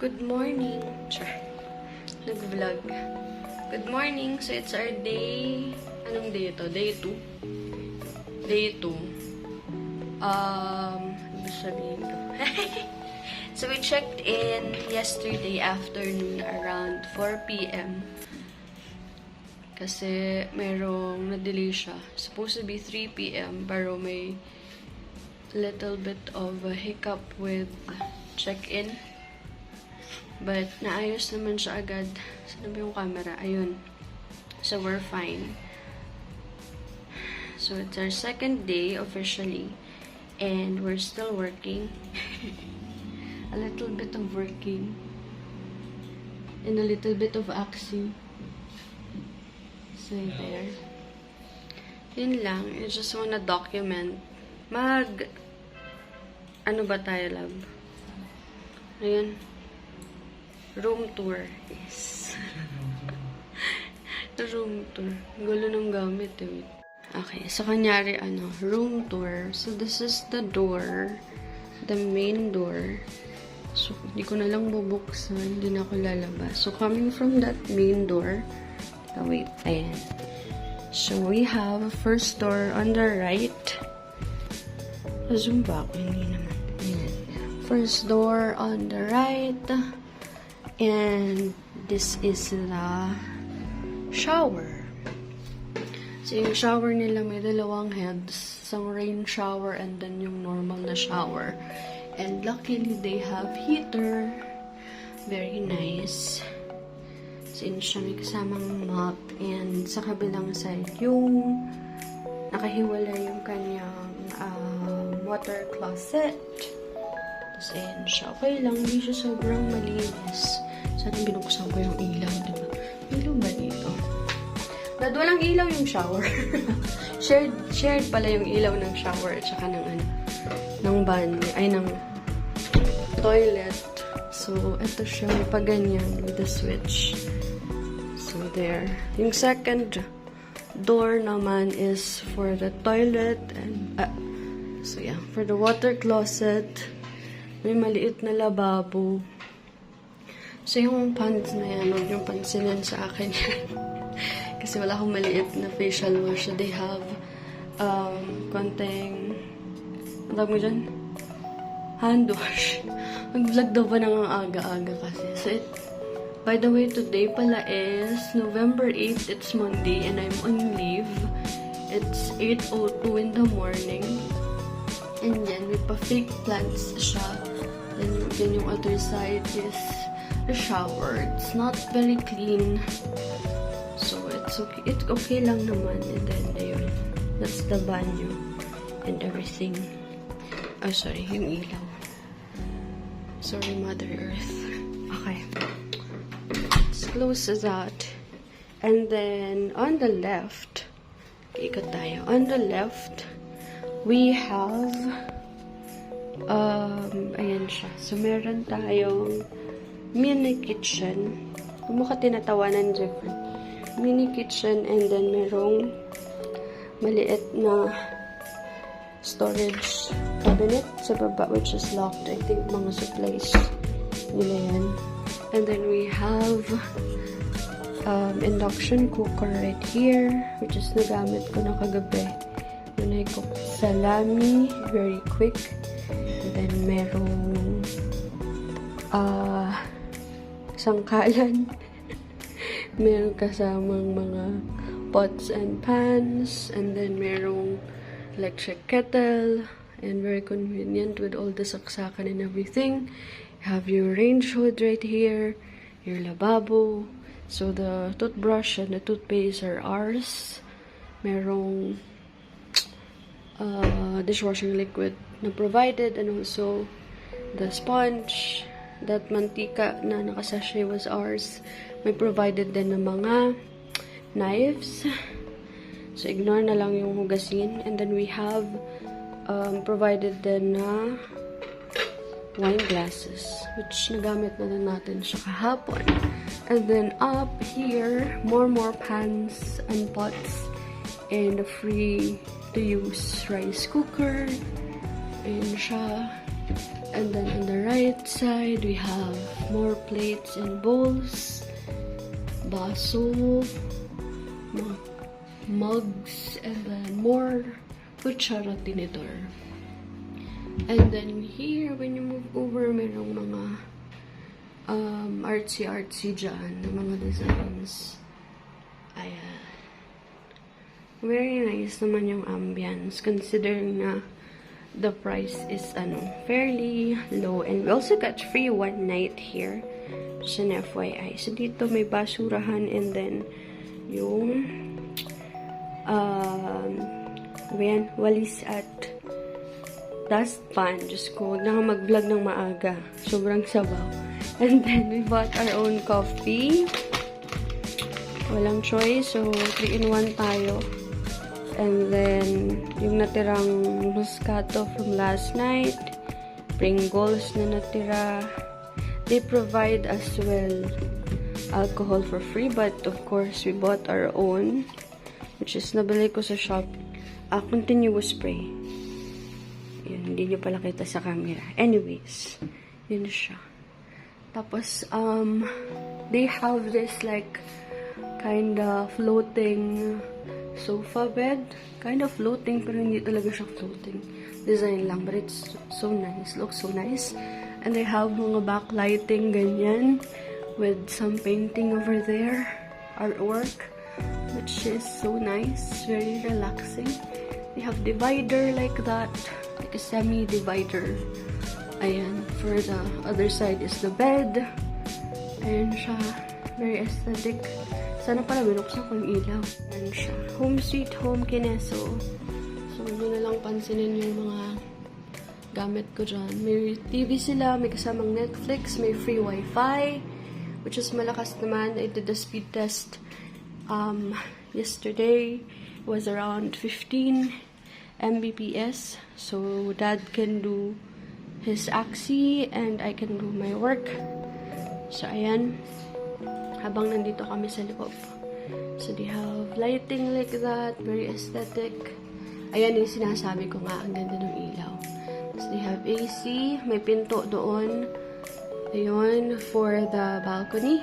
Good morning. Sure. Nag-vlog. Good morning. So, it's our day. Anong day ito? Day 2. Day 2. Ano sabihin ko? So, we checked in yesterday afternoon around 4 p.m. Kasi merong na-delay siya. Supposed to be 3 p.m. pero may little bit of a hiccup with check-in. But, naayos naman siya agad. Saan ba yung camera? Ayun. So, we're fine. So, it's our second day officially. And we're still working. A little bit of working. And a little bit of axing. So, there. Yun lang. I just wanna document. Ano ba tayo, love? Ayun. Room tour. Yes. Room tour. Gulo ng gamit eh. Okay. So, kanyari, room tour. So, this is the door. The main door. So, hindi ko na lang bubuksan. Hindi na ako lalabas. So, coming from that main door. Oh, wait. Ayan. So, we have a first door on the right. Zoom back. Hindi naman. Ayan. First door on the right. And this is the shower. So, yung shower nila may dalawang heads. Isang rain shower and then yung normal na shower. And luckily, they have heater. Very nice. So, yun siya may kasamang mop. And sa kabilang side, yung nakahiwala yung kanyang water closet. Tapos, ayan siya. Okay lang. Hindi siya sobrang malinis. Sana binuksan ko yung ilaw, diba? Ilaw ba dito? Dad, walang ilaw yung shower. shared pala yung ilaw ng shower at saka ng banyo. Ay, ng toilet. So, ito siya. Pa ganyan with the switch. So, there. Yung second door naman is for the toilet and so, yeah. For the water closet. May maliit na lababo. So, yung pants na yan, huwag yung pansinin sa akin yan. Kasi wala akong maliit na facial wash. So, they have, konting, ang tawag mo dyan? Hand wash. Mag-vlog daw ba ng aga-aga kasi. So, by the way, today pala is November 8th. It's Monday and I'm on leave. It's 8:02 in the morning. And then, may pa-fake plants siya. Then yung other side is the shower. It's not very clean. So, it's okay. It's okay lang naman. And then, ayun. That's the banyo. And everything. Oh, sorry. Yung ilaw. Sorry, Mother Earth. Okay. Let's close that. And then, on the left, ikot tayo. On the left, we have ayan siya. So, meron tayong mini kitchen. Kumukha tinatawanan different. Mini kitchen and then merong maliit na storage cabinet sa baba which is locked. I think mga supplies nila yan. And then we have induction cooker right here which is nagamit ko na kagabi. When I cook salami, very quick. And then merong sangkalan. Meron kasamang mga pots and pans. And then merong electric kettle. And very convenient with all the saksakan and everything. You have your range hood right here. Your lavabo. So the toothbrush and the toothpaste are ours. Merong dishwashing liquid na provided. And also the sponge. That mantika na nakasashay was ours. May provided din ng mga knives. So, ignore na lang yung hugasin. And then, we have provided din na wine glasses. Which nagamit na lang natin siya kahapon. And then, up here, more pans and pots. And a free-to-use rice cooker. Ayan siya. And then on the right side, we have more plates and bowls, baso, mugs, and then more kutsara tinidor. And then here, when you move over, merong mga artsy-artsy dyan na mga designs. Ayan. Very nice naman yung ambience, considering na the price is fairly low. And we also got free one night here. Just an FYI. So dito may basurahan, and then yung walis at dustpan. Just ko, huwag na mag-vlog ng maaga. Sobrang sabaw. And then we bought our own coffee. Walang choice. So 3-in-1 tayo. And then, yung natirang Moscato from last night, Pringles na natira. They provide as well alcohol for free, but of course, we bought our own, which is nabili ko sa shop, continuous spray. Yun, hindi nyo pala kita sa camera. Anyways, yun siya. Tapos, they have this like, kinda floating sofa bed. Kind of floating, pero hindi talaga siya floating. Design lang, but it's so nice. Looks so nice. And they have mga backlighting, ganyan. With some painting over there. Artwork. Which is so nice. Very relaxing. They have divider like that. Like a semi-divider. Ayan. For the other side is the bed. Ayan siya. Very aesthetic. Sana pala binuksan ko yung ilaw. Ayan siya. Home sweet home kineso. So, hindi na lang pansinin yung mga gamit ko dyan. May TV sila, may kasamang Netflix, may free Wi-Fi, which is malakas naman. I did the speed test yesterday. It was around 15 Mbps. So, Dad can do his Axie and I can do my work. So, ayan. Habang nandito kami sa loob. So, they have lighting like that. Very aesthetic. Ayan yung sinasabi ko nga. Ang ganda ng ilaw. So, they have AC. May pinto doon. Ayun. For the balcony.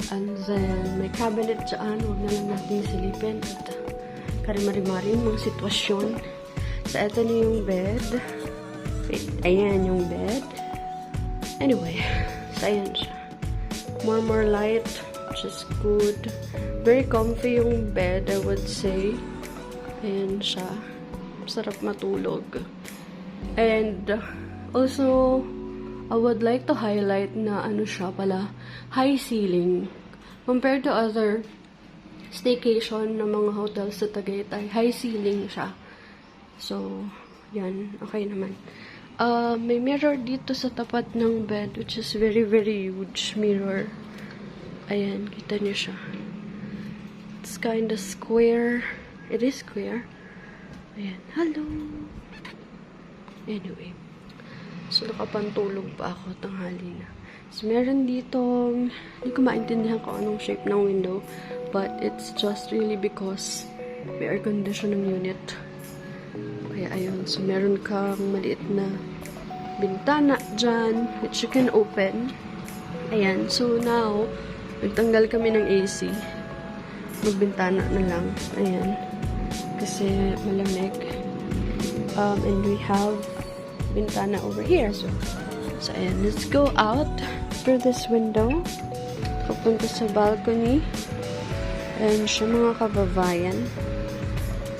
And then, may cabinet dyan. Huwag na lang natin silipin. At karimari-mari mga sitwasyon. So, eto na yung bed. Wait, ayan yung bed. Anyway. So, ayan siya. More light, which is good. Very comfy yung bed, I would say. Ayan siya. Sarap matulog. And also, I would like to highlight na siya pala, high ceiling. Compared to other staycation na mga hotels sa Tagaytay, high ceiling siya. So, yan. Okay naman. May mirror dito sa tapat ng bed, which is very, very huge mirror. Ayan, kita niyo siya. It's kind of square. It is square. Ayan, hello! Anyway. So, nakapantulog pa ako, tanghali na. So, meron dito, hindi ko maintindihan kung anong shape ng window, but it's just really because may air conditioning unit. Kaya, ayun. So, meron kang maliit na bintana dyan, which you can open. Ayan. So, now, nagtanggal kami ng AC. Magbintana na lang. Ayan. Kasi, malamig. And we have bintana over here. So, ayan. Let's go out through this window. Papunta sa balcony. And siya mga kababayan.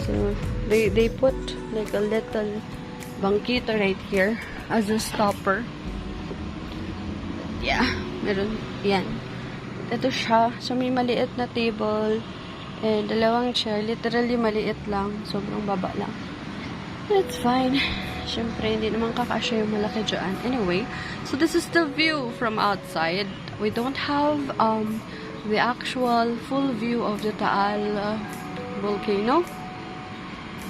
So, they put like a little bangkita right here as a stopper. Yeah, meron. Yan. Ito siya. So, may maliit na table and dalawang chair. Literally maliit lang. Sobrang baba lang. That's fine. Siyempre, hindi naman kakasya yung malaki dyan. Anyway, so this is the view from outside. We don't have the actual full view of the Taal volcano.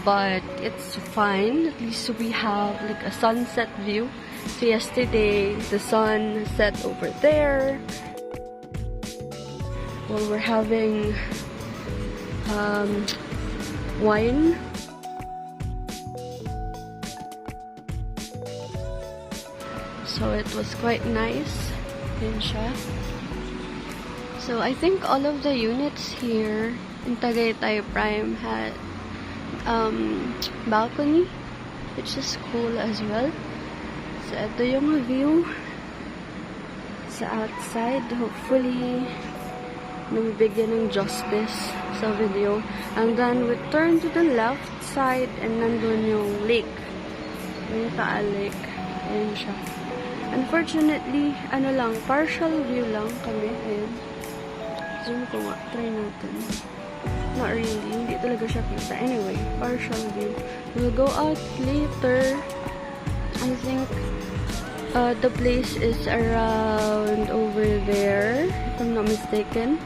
But it's fine. At least we have like a sunset view. So yesterday, the sun set over there. While we're having wine. So it was quite nice. Yun siya. So I think all of the units here in Tagaytay Prime had balcony, which is cool as well. So ito yung view sa outside. Hopefully nabibigyan ng justice sa video. And then we turn to the left side and nandun yung lake. Yung Taal Lake. Ayan siya. Unfortunately, ano lang, partial view lang kami. Ayan. Zoom ko nga. Try natin. Not really. Hindi talaga siya kita. Anyway, partial view. We'll go out later. I think the place is around over there, if I'm not mistaken.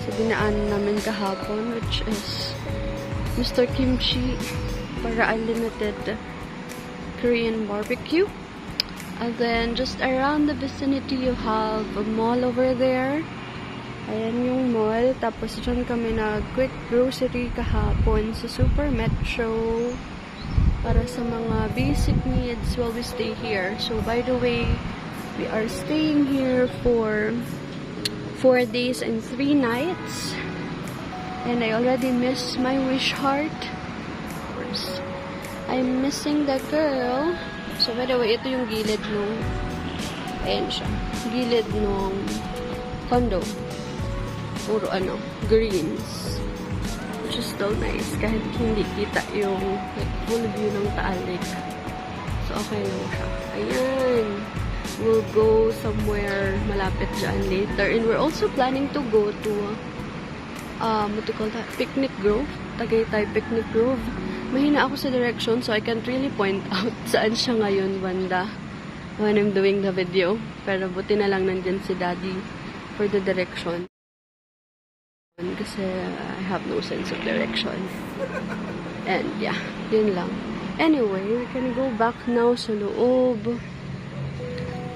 So, dinaan namin kahapon, which is Mr. Kimchi para unlimited Korean barbecue. And then, just around the vicinity, you have a mall over there. Ayan yung mall. Tapos, dyan kami nag-quick grocery kahapon sa Super Metro para sa mga basic needs while we stay here. So, by the way, we are staying here for 4 days and 3 nights. And I already miss my wish heart. Of course, I'm missing the girl. So, by the way, ito yung gilid nung, ayan siya, gilid nung condo. Puro greens. Which is still nice, kahit hindi kita yung like, full view ng Taal Lake. So, okay lang siya. Ayan. We'll go somewhere malapit dyan later. And we're also planning to go to, what do you call that? Picnic Grove. Tagaytay Picnic Grove. Mahina ako sa direction, so I can't really point out saan siya ngayon, banda, when I'm doing the video. Pero buti na lang nandyan si Daddy for the direction. Kasi I have no sense of direction. And yeah, yun lang. Anyway, we can go back now sa loob.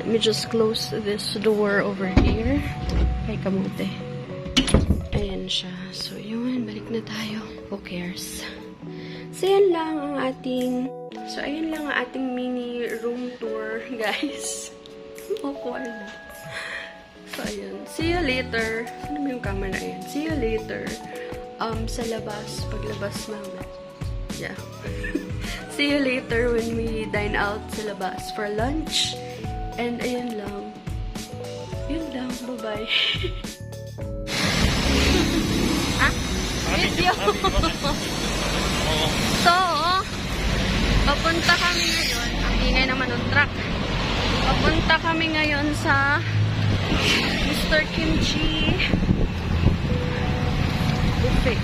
Let me just close this door over here. Ay, kamote. Ayan siya. So, yun. Balik na tayo. Who cares? So, yan lang ang ating... So, ayan lang ang ating mini room tour, guys. Awkward. So, ayan. See you later. Ano mo yung camera? Ayan. See you later. Sa labas. Paglabas namin. Yeah. See you later when we dine out sa labas for lunch. And ayan lang. Yun lang. Bye-bye. Ah? Video! So, papunta kami ngayon. Ang ingay naman ng truck. Papunta kami ngayon sa Mr. Kimchi buffet.